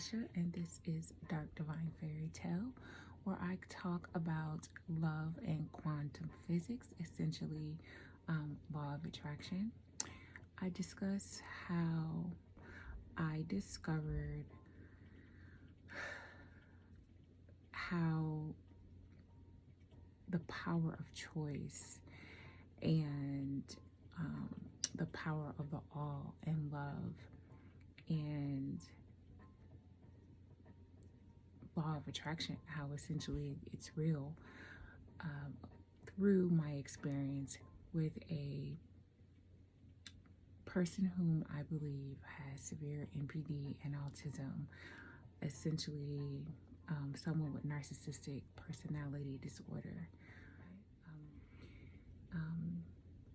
Tasha, and this is Dark Divine Fairy Tale, where I talk about love and quantum physics, essentially law of attraction. I discuss how I discovered how the power of choice and the power of the all and love and law of attraction, how essentially it's real, through my experience with a person whom I believe has severe NPD and autism, essentially someone with narcissistic personality disorder.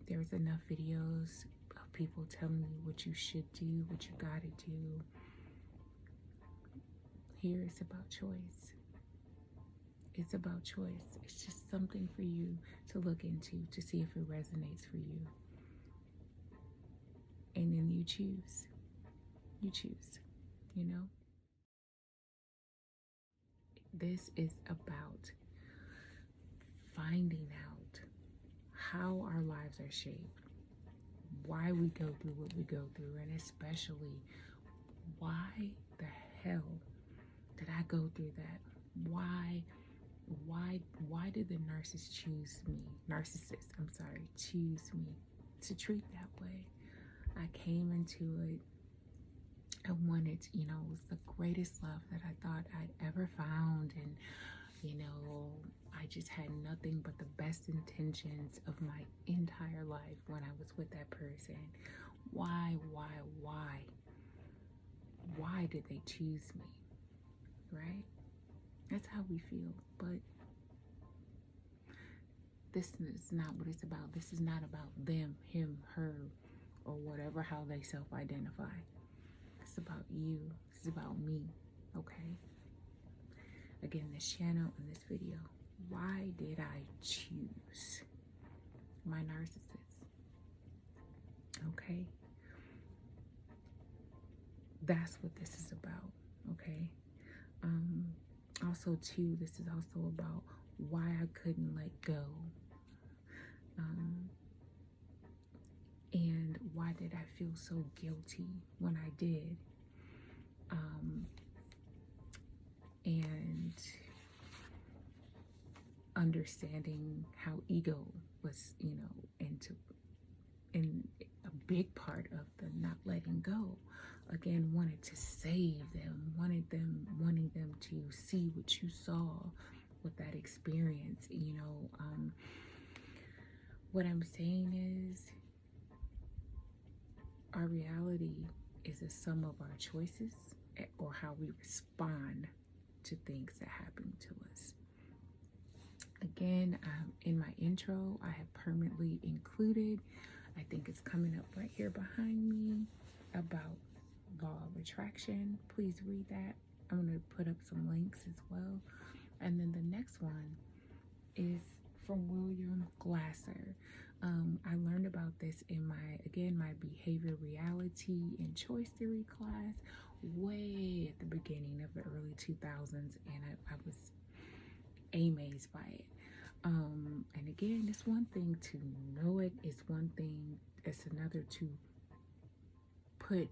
There's enough videos of people telling you what you should do, what you gotta do. Here it's about choice. It's about choice. It's just something for you to look into to see if it resonates for you. And then you choose. You choose, you know? This is about finding out how our lives are shaped, why we go through what we go through, and especially why the hell did I go through that? Why did the narcissist choose me? Choose me to treat that way. I came into it. I wanted, it was the greatest love that I thought I'd ever found, and I just had nothing but the best intentions of my entire life when I was with that person. Why did they choose me? Right? That's how we feel. But this is not what it's about. This is not about them, him, her, or whatever, how they self-identify. It's about you. It's about me. Okay? Again, this channel and this video. Why did I choose my narcissist? Okay? That's what this is about. Okay? Also, too, this is also about why I couldn't let go. And why did I feel so guilty when I did? And understanding how ego was, in a big part of the not letting go. Again, wanted to save them, wanting them to see what you saw with that experience. What I'm saying is, our reality is a sum of our choices or how we respond to things that happen to us. Again, in my intro, I have permanently included, I think it's coming up right here behind me, about law of attraction. Please read that. I'm going to put up some links as well. And then the next one is from William Glasser. I learned about this in my behavior reality and choice theory class way at the beginning of the early 2000s, and I was amazed by it. And again, it's one thing to know it, it's one thing, it's another to put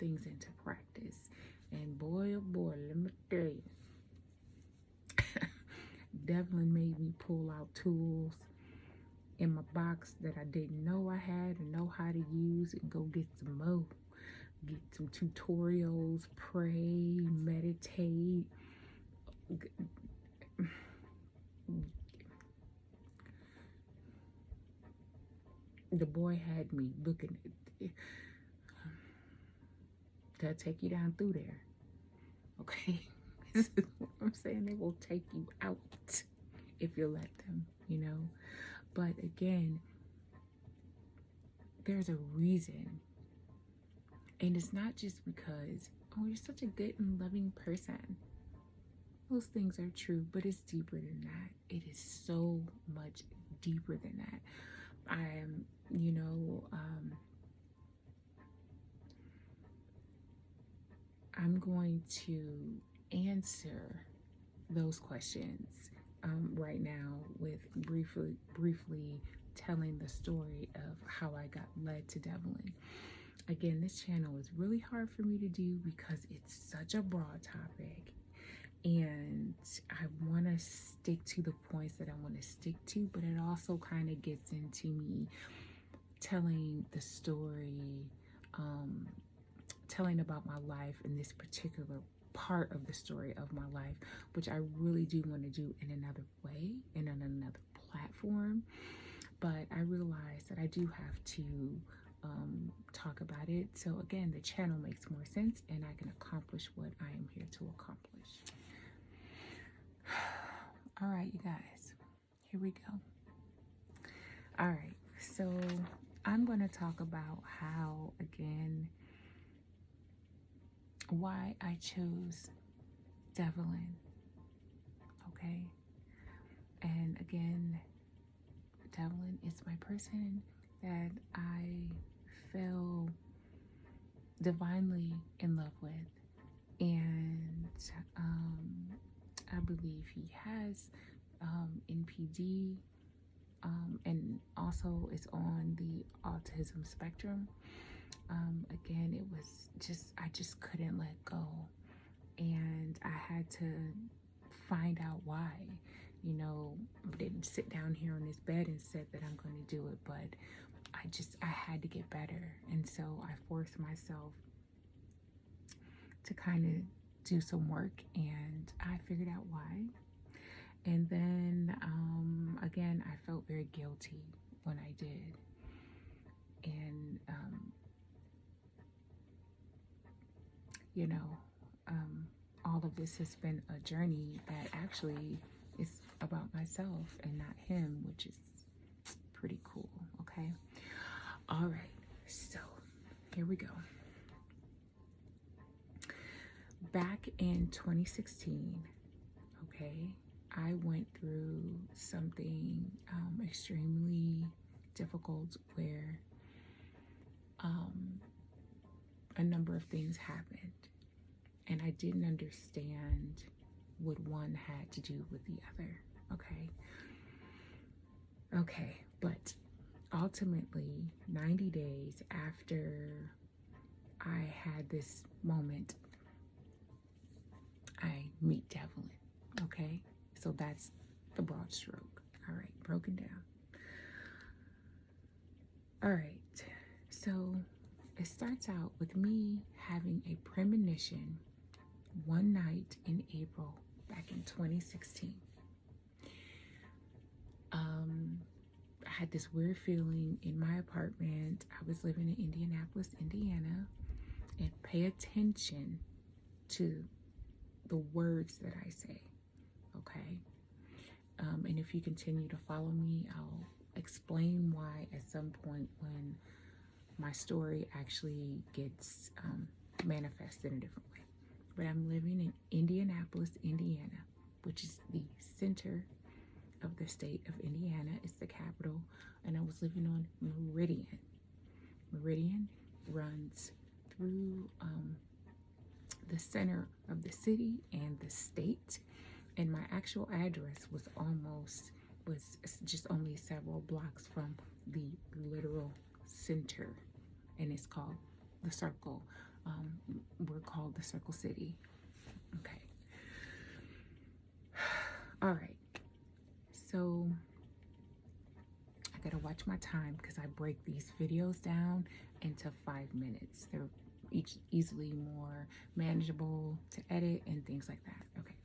things into practice. And boy, oh boy, let me tell you, Devlin made me pull out tools in my box that I didn't know I had and know how to use, and go get some more. Get some tutorials, pray, meditate. The boy had me looking at it. They'll take you down through there. Okay? This is what I'm saying. They will take you out if you let them, But again, there's a reason. And it's not just because, oh, you're such a good and loving person. Those things are true, but it's deeper than that. It is so much deeper than that. I am, I'm going to answer those questions right now with briefly telling the story of how I got led to Devlin. Again, this channel is really hard for me to do because it's such a broad topic, and I want to stick to the points that I want to stick to, but it also kind of gets into me telling the story, telling about my life in this particular part of the story of my life, which I really do want to do in another way and on another platform. But I realize that I do have to talk about it. So again, the channel makes more sense and I can accomplish what I am here to accomplish. All right, you guys, here we go. All right, so I'm going to talk about how, again, why I chose Devlin, okay? And again, Devlin is my person that I fell divinely in love with, and I believe he has NPD, and also is on the autism spectrum. Again, it was just, I just couldn't let go, and I had to find out why. You know, I didn't sit down here on this bed and said that I'm going to do it, but I had to get better. And so I forced myself to kind of do some work, and I figured out why. And then, again, I felt very guilty when I did. And, you know, all of this has been a journey that actually is about myself and not him, which is pretty cool, okay? All right, so here we go. Back in 2016, okay, I went through something extremely difficult where a number of things happened, and I didn't understand what one had to do with the other, okay, but ultimately 90 days after I had this moment, I meet Devlin, okay? So that's the broad stroke. All right, broken down. All right, so it starts out with me having a premonition one night in April back in 2016. I had this weird feeling in my apartment. I was living in Indianapolis, Indiana, and pay attention to the words that I say, okay? And if you continue to follow me, I'll explain why at some point when my story actually gets manifested in a different way. But I'm living in Indianapolis, Indiana, which is the center of the state of Indiana. It's the capital, and I was living on Meridian. Meridian runs through the center of the city and the state, and my actual address was just only several blocks from the literal center, and it's called the Circle. We're called the Circle City. Okay. All right. So I gotta watch my time because I break these videos down into 5 minutes. They're each easily more manageable to edit and things like that. Okay.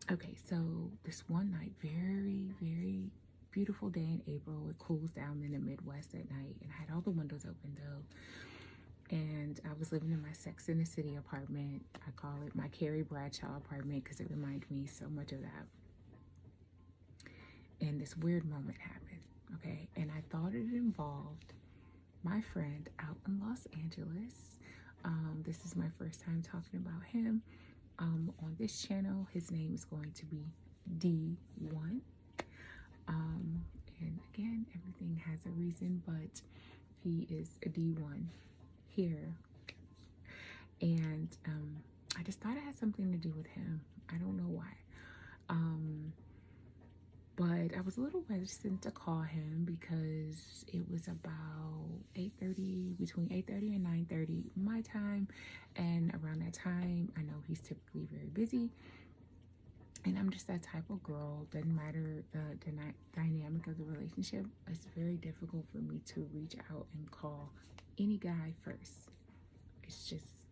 Okay, so this one night, very, very beautiful day in April. It cools down in the Midwest at night, and I had all the windows open though. And I was living in my Sex in the City apartment. I call it my Carrie Bradshaw apartment because it reminded me so much of that. And this weird moment happened, okay? And I thought it involved my friend out in Los Angeles. This is my first time talking about him on this channel. His name is going to be D1. And again, everything has a reason, but he is a D1. here. And I just thought it had something to do with him. I don't know why. But I was a little hesitant to call him because it was about 8:30, between 8:30 and 9:30 my time. And around that time, I know he's typically very busy. And I'm just that type of girl. Doesn't matter the dynamic of the relationship. It's very difficult for me to reach out and call any guy first. It's just,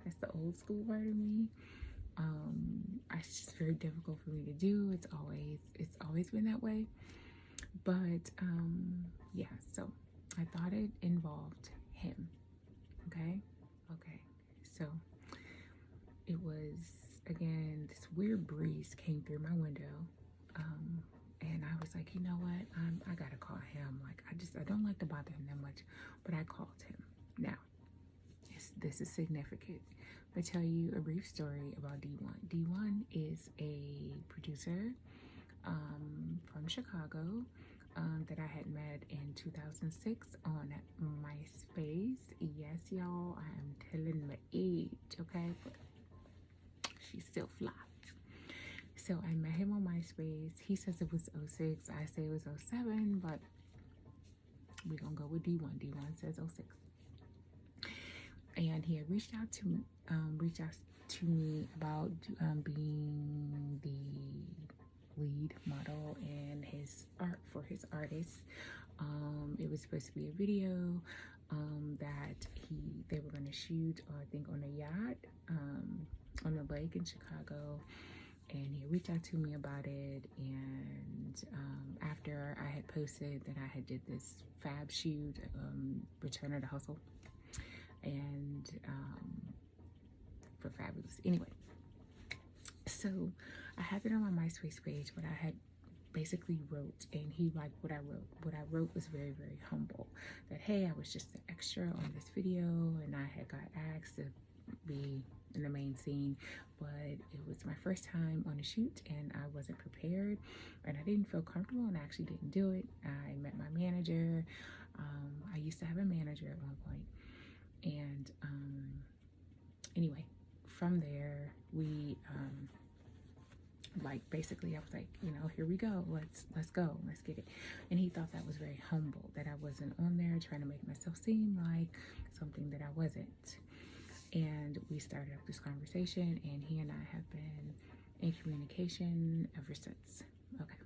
that's the old school part of me. It's just very difficult for me to do. It's always been that way. But yeah, so I thought it involved him. Okay. So it was, again, this weird breeze came through my window. And I was like, you know what? I gotta call him. Like, I don't like to bother him that much, but I called him. Now, this is significant. I'm gonna tell you a brief story about D1. D1 is a producer from Chicago that I had met in 2006 on MySpace. Yes, y'all, I am telling my age, okay? But she's still fly. So I met him on MySpace. He says it was 06. I say it was 07, but we're gonna go with D1. D1 says 06. And he had reached out to me about being the lead model in his art for his artist. It was supposed to be a video that they were going to shoot, I think, on a yacht on the lake in Chicago. And he reached out to me about it. And after I had posted that I had did this fab shoot, Return of the Hustle, and for Fabulous. Anyway, so I have it on my MySpace page, but I had basically wrote, and he liked what I wrote. What I wrote was very, very humble. That, hey, I was just an extra on this video, and I had got asked to be in the main scene, but it was my first time on a shoot, and I wasn't prepared, and I didn't feel comfortable, and I actually didn't do it. I met my manager. I used to have a manager at one point. And anyway, from there, we basically I was like, you know, here we go, let's go, let's get it. And he thought that was very humble, that I wasn't on there trying to make myself seem like something that I wasn't. And we started up this conversation, and he and I have been in communication ever since. Okay,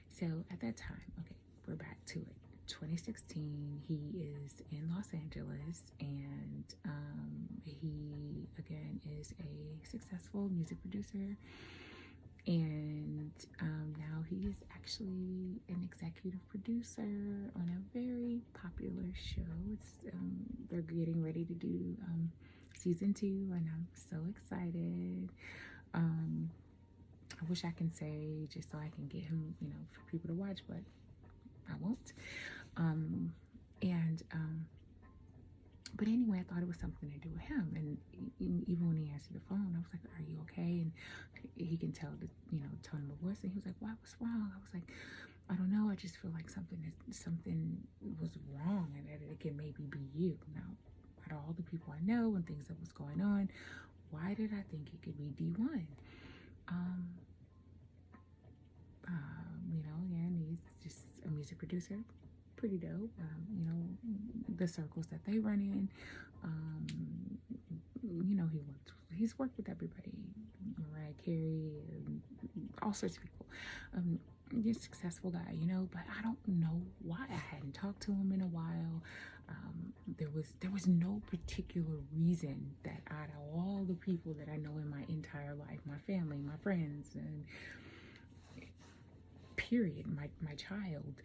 so at that time, okay, we're back to it. 2016, he is in Los Angeles, and he again is a successful music producer, and now he is actually an executive producer on a very popular show. They're getting ready to do season 2, and I'm so excited. I wish I can say just so I can get him, you know, for people to watch, but I won't. But anyway, I thought it was something to do with him. And even when he answered the phone, I was like, "Are you okay?" And he can tell the, you know, tone of my voice. And he was like, "Why? What's wrong?" I was like, "I don't know. I just feel like something was wrong, and that it can maybe be you." Now, out of all the people I know and things that was going on, why did I think it could be D1? You know, again, he's just a music producer. Pretty dope. You know, the circles that they run in. You know, he's worked with everybody, Mariah Carey, all sorts of people. He's a successful guy, you know, but I don't know why I hadn't talked to him in a while. There was no particular reason that out of all the people that I know in my entire life, my family, my friends, and period, my child,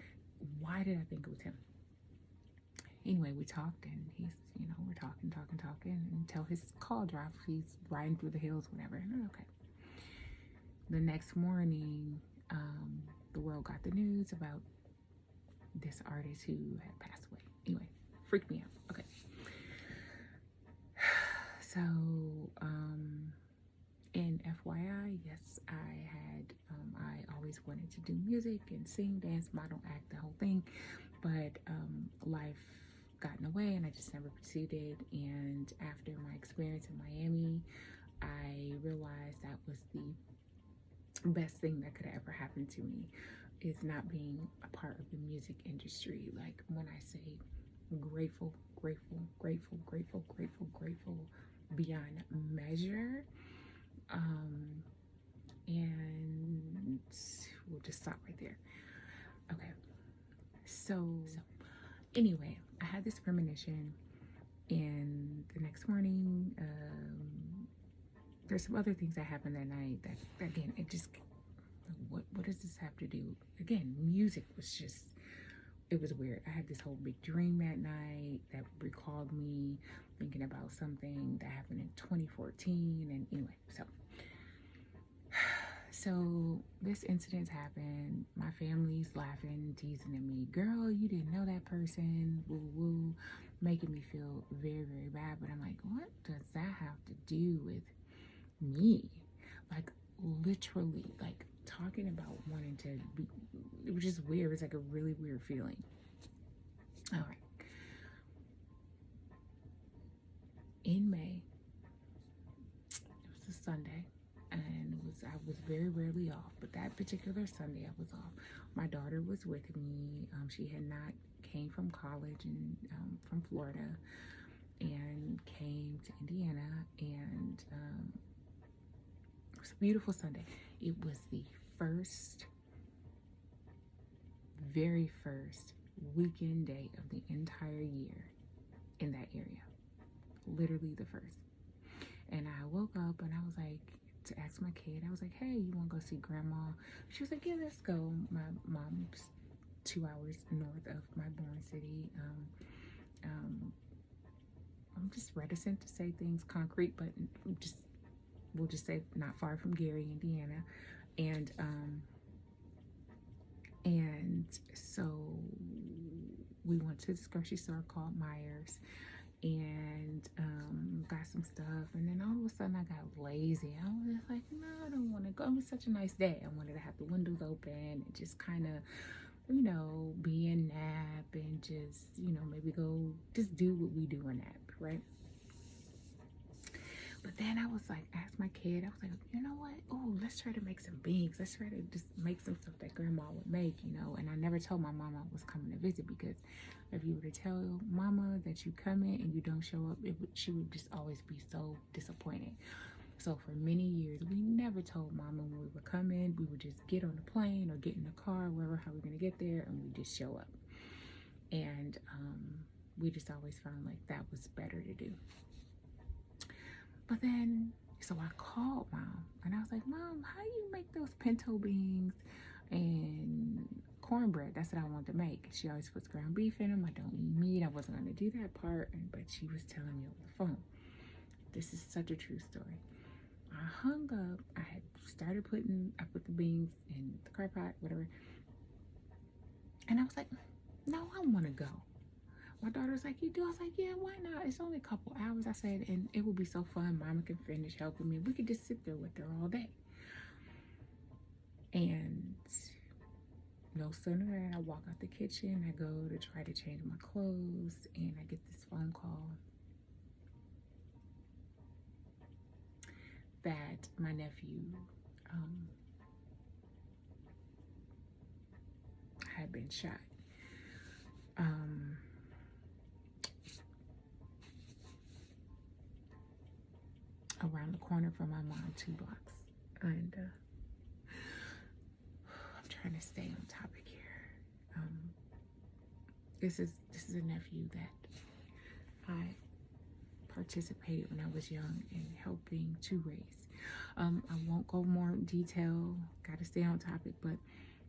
why did I think it was him? Anyway, we talked, and he's, you know, we're talking until his call drops. He's riding through the hills, whatever. And okay. The next morning, the world got the news about this artist who had passed away. Anyway, freaked me out. Okay. So, and FYI, yes, I always wanted to do music and sing, dance, model, act, the whole thing. But life gotten away and I just never pursued it. And after my experience in Miami, I realized that was the best thing that could ever happen to me, is not being a part of the music industry. Like, when I say grateful, grateful, grateful, grateful, grateful, grateful beyond measure. And we'll just stop right there. Okay. So anyway, I had this premonition, and the next morning, there's some other things that happened that night that again, it just, what does this have to do? Again, music was just, it was weird. I had this whole big dream that night that recalled me thinking about something that happened in 2014. And anyway, so this incident happened. My family's laughing, teasing at me. Girl, you didn't know that person. Woo woo, making me feel very, very bad. But I'm like, what does that have to do with me? Like, literally, like, talking about wanting to be, it was just weird. It was like a really weird feeling. All right. In May, it was a Sunday, and I was very rarely off, but that particular Sunday I was off. My daughter was with me. She had not came from college and from Florida, and came to Indiana, and it was a beautiful Sunday. It was the very first weekend day of the entire year in that area. Literally the first. And I woke up and I was like, to ask my kid, I was like, hey, you want to go see grandma? She was like, yeah, let's go. My mom's 2 hours north of my born city. I'm just reticent to say things concrete, but we'll just say not far from Gary, Indiana. And so we went to this grocery store called Myers, and got some stuff. And then all of a sudden I got lazy. I was just like, no, I don't want to go. It was such a nice day. I wanted to have the windows open and just kind of, be in nap, and just, maybe go just do what we do in nap, right? But then I was like, asked my kid, I was like, you know what? Oh, let's try to make some beans. Let's try to just make some stuff that grandma would make, And I never told my mama I was coming to visit, because if you were to tell mama that you come in and you don't show up, she would just always be so disappointed. So for many years, we never told mama when we were coming. We would just get on the plane or get in the car, wherever, how we're going to get there, and we just show up. And we just always found like that was better to do. But then, so I called Mom, and I was like, Mom, how do you make those pinto beans and cornbread? That's what I wanted to make. She always puts ground beef in them. I don't eat meat. I wasn't going to do that part, but she was telling me over the phone. This is such a true story. I hung up. I put the beans in the crock pot, whatever. And I was like, no, I want to go. My daughter's like, you do? I was like, yeah, why not? It's only a couple hours. I said, and it will be so fun. Mama can finish helping me. We could just sit there with her all day. And no sooner than I walk out the kitchen, I go to try to change my clothes, and I get this phone call that my nephew had been shot. Around the corner from my mom, 2 blocks. And I'm trying to stay on topic here. This is a nephew that I participated when I was young in helping to raise. I won't go more in detail, gotta stay on topic, but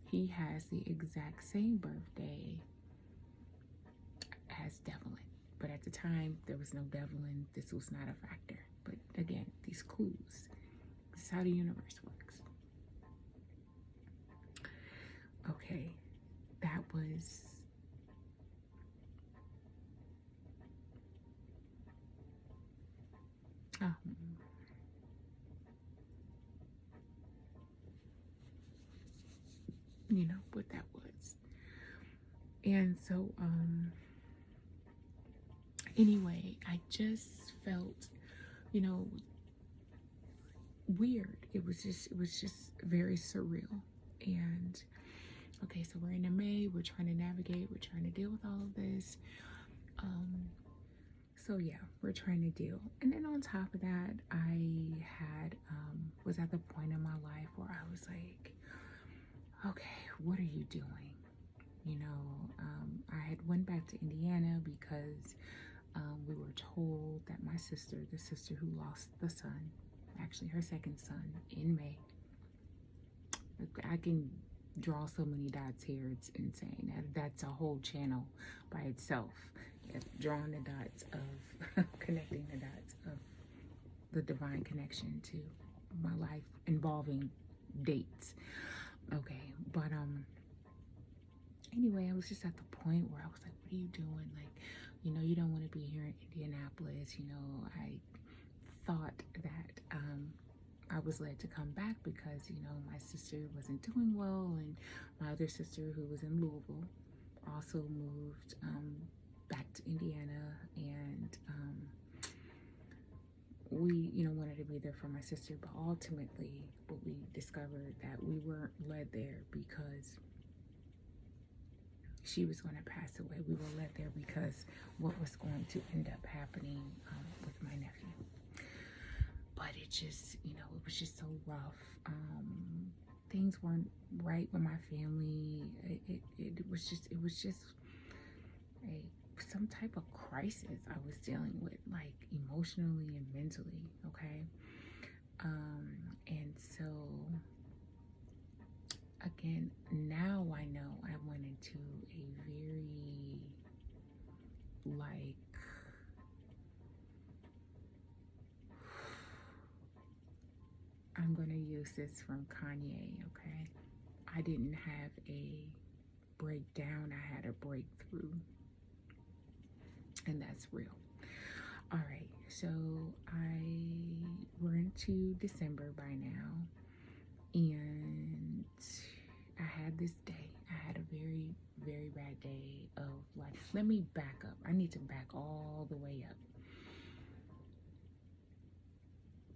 he has the exact same birthday as Devlin. But at the time, there was no Devlin. This was not a factor. But again, these clues. This is how the universe works. Okay, that was... what that was. And so, Anyway, I just felt, you know, weird. It was just very surreal. And okay, so we're in May, we're trying to navigate, we're trying to deal with all of this. So yeah, we're trying to deal. And then on top of that, I had was at the point in my life where I was like, okay, what are you doing? You know, I had went back to Indiana because we were told that my sister, the sister who lost the son, actually her second son, in May. I can draw so many dots here, it's insane. That's a whole channel by itself. Drawing the dots of connecting the dots of the divine connection to my life involving dates. Okay, but anyway, I was just at the point where I was like, what are you doing? Like, you know, you don't want to be here in Indianapolis. You know, I thought that I was led to come back because, you know, my sister wasn't doing well, and my other sister, who was in Louisville, also moved back to Indiana, and we, you know, wanted to be there for my sister. But ultimately, what we discovered, that we weren't led there because she was going to pass away. We were led there because what was going to end up happening with my nephew. But it just, you know, it was just so rough. Things weren't right with my family. It was just some type of crisis I was dealing with, like emotionally and mentally. Okay. And so again, now I know I went into a very, like, I'm gonna use this from Kanye, okay? I didn't have a breakdown, I had a breakthrough. And that's real. All right, so we're into December by now, and I had this day. I had a very, very bad day of, like, let me back up. I need to back all the way up.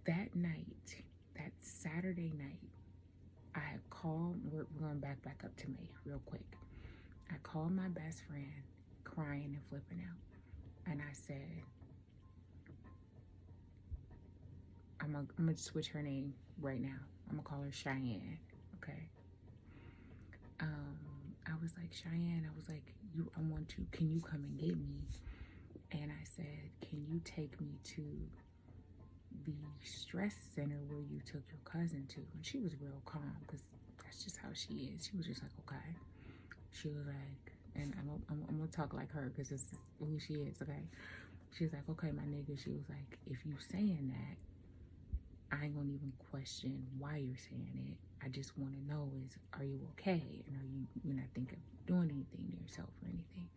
That night, that Saturday night, I had called, we're going back up to May real quick. I called my best friend, crying and flipping out. And I said, I'm gonna switch her name right now. I'm gonna call her Cheyenne, okay? I was like, Cheyenne, I was like, can you come and get me? And I said, can you take me to the stress center where you took your cousin to? And she was real calm, because that's just how she is. She was just like, okay. She was like, and I'm gonna talk like her, because this is who she is, okay? She was like, okay, my nigga. She was like, if you saying that, I ain't gonna even question why you're saying it. I just want to know is, are you okay? And you're not thinking of doing anything to yourself or anything?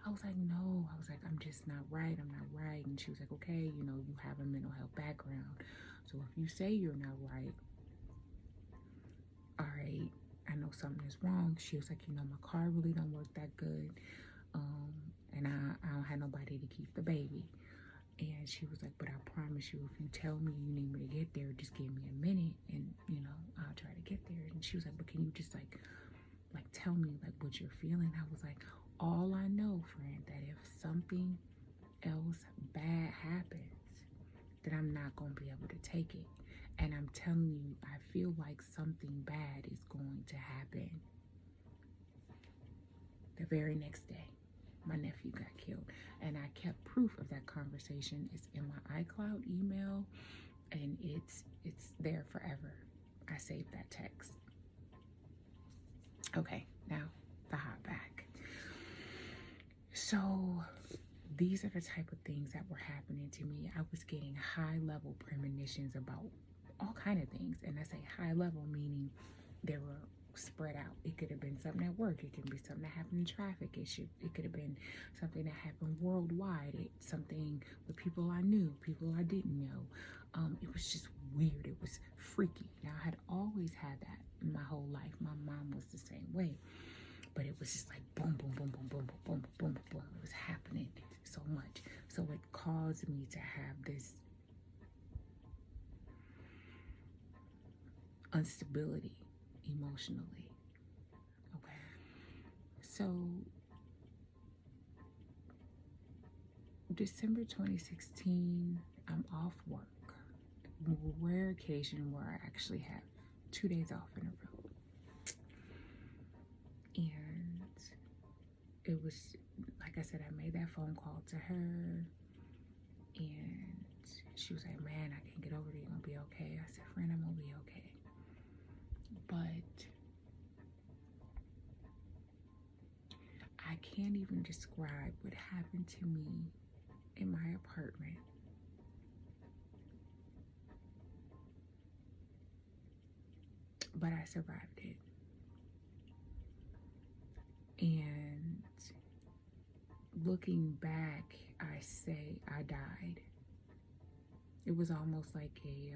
I was like, no. I was like, I'm just not right. I'm not right. And she was like, okay, you know, you have a mental health background. So if you say you're not right, all right, I know something is wrong. She was like, you know, my car really don't work that good. And I don't have nobody to keep the baby. And she was like, but I promise you, if you tell me you need me to get there, just give me a minute, and, you know, I'll try to get there. And she was like, but can you just like tell me like what you're feeling? I was like, all I know, friend, that if something else bad happens, that I'm not going to be able to take it. And I'm telling you, I feel like something bad is going to happen. The very next day, my nephew got killed, and I kept proof of that conversation. It's in my iCloud email, and it's there forever. I saved that text. Okay, now the hot back. So these are the type of things that were happening to me. I was getting high level premonitions about all kind of things, and I say high level meaning they were spread out. It could have been something at work. It could be something that happened in traffic. It could have been something that happened worldwide. Something with people I knew, people I didn't know. It was just weird. It was freaky. Now, I had always had that in my whole life. My mom was the same way. but it was just like boom, boom, boom, boom, boom, boom, boom, boom, boom. It was happening so much. So it caused me to have this instability emotionally. Okay. So December 2016, I'm off work. Rare occasion where I actually have 2 days off in a row. And it was, like I said, I made that phone call to her, and she was like, man, I can't get over it. You're gonna be okay. I said, friend, I'm gonna be okay. But I can't even describe what happened to me in my apartment. But I survived it. And looking back, I say I died. It was almost like a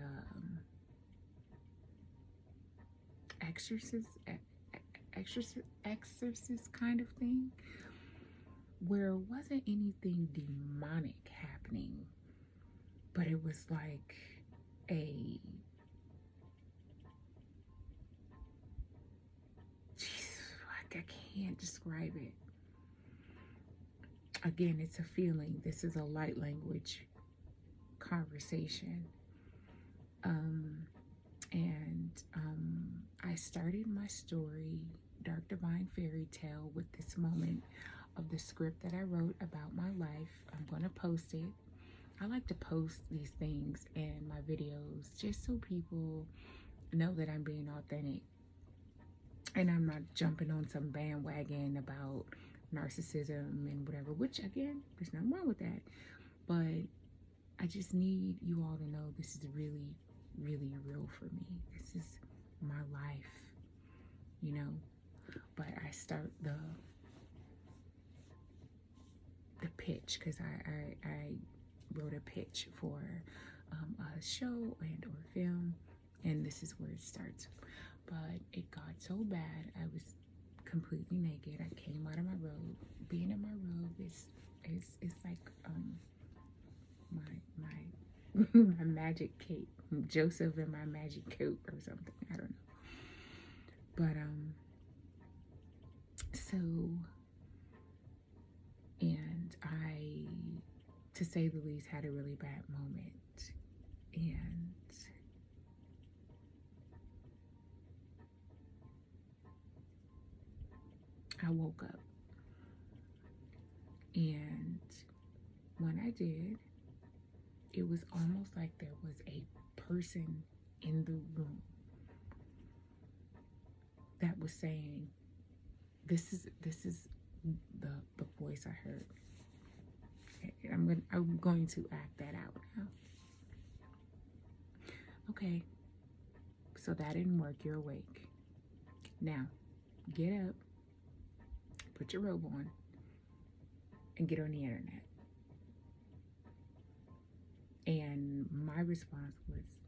exorcist kind of thing, where it wasn't anything demonic happening, but it was like a I can't describe it. Again, it's a feeling. This is a light language conversation. I started my story, Dark Divine Fairy Tale, with this moment of the script that I wrote about my life. I'm going to post it. I like to post these things in my videos just so people know that I'm being authentic. And I'm not jumping on some bandwagon about narcissism and whatever, which, again, there's nothing wrong with that. But I just need you all to know this is really, really real for me. This is my life, you know. But I start the pitch, because I wrote a pitch for a show and or film, and this is where it starts. But it got so bad, I was completely naked. I came out of my robe. Being in my robe is like my my magic cape, Joseph in my magic coat or something. I don't know. But so, and I, to say the least, had a really bad moment, and I woke up, and when I did, it was almost like there was a person in the room that was saying, this is the voice I heard. I'm going to act that out now. Okay, so that didn't work. You're awake. Now, get up, put your robe on, and get on the internet. And my response was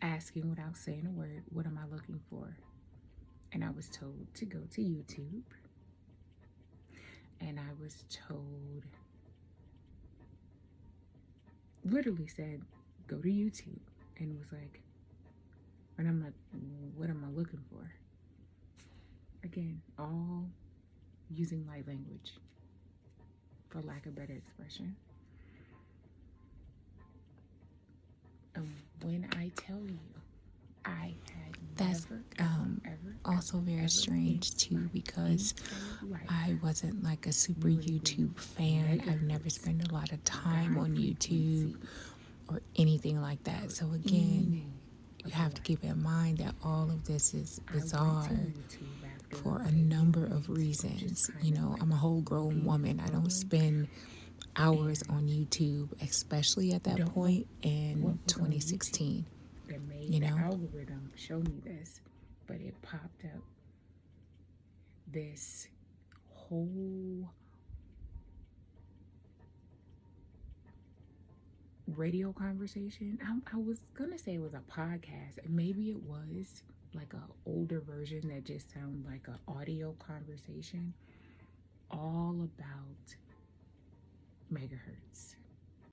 asking without saying a word, what am I looking for? And I was told to go to YouTube. And I was told, literally said, go to YouTube. And was like, and I'm like, what am I looking for? Again, all using light language, for lack of better expression. When I tell you, I had that's also very strange too, because I wasn't like a super YouTube fan. I've never spent a lot of time on YouTube or anything like that. So again, you have to keep in mind that all of this is bizarre for a number of reasons. You know, I'm a whole grown woman. I don't spend hours on YouTube, especially at that point in 2016. You know, the algorithm showed me this, but it popped up this whole radio conversation. I was gonna say it was a podcast, and maybe it was, like a older version that just sounds like an audio conversation, all about megahertz.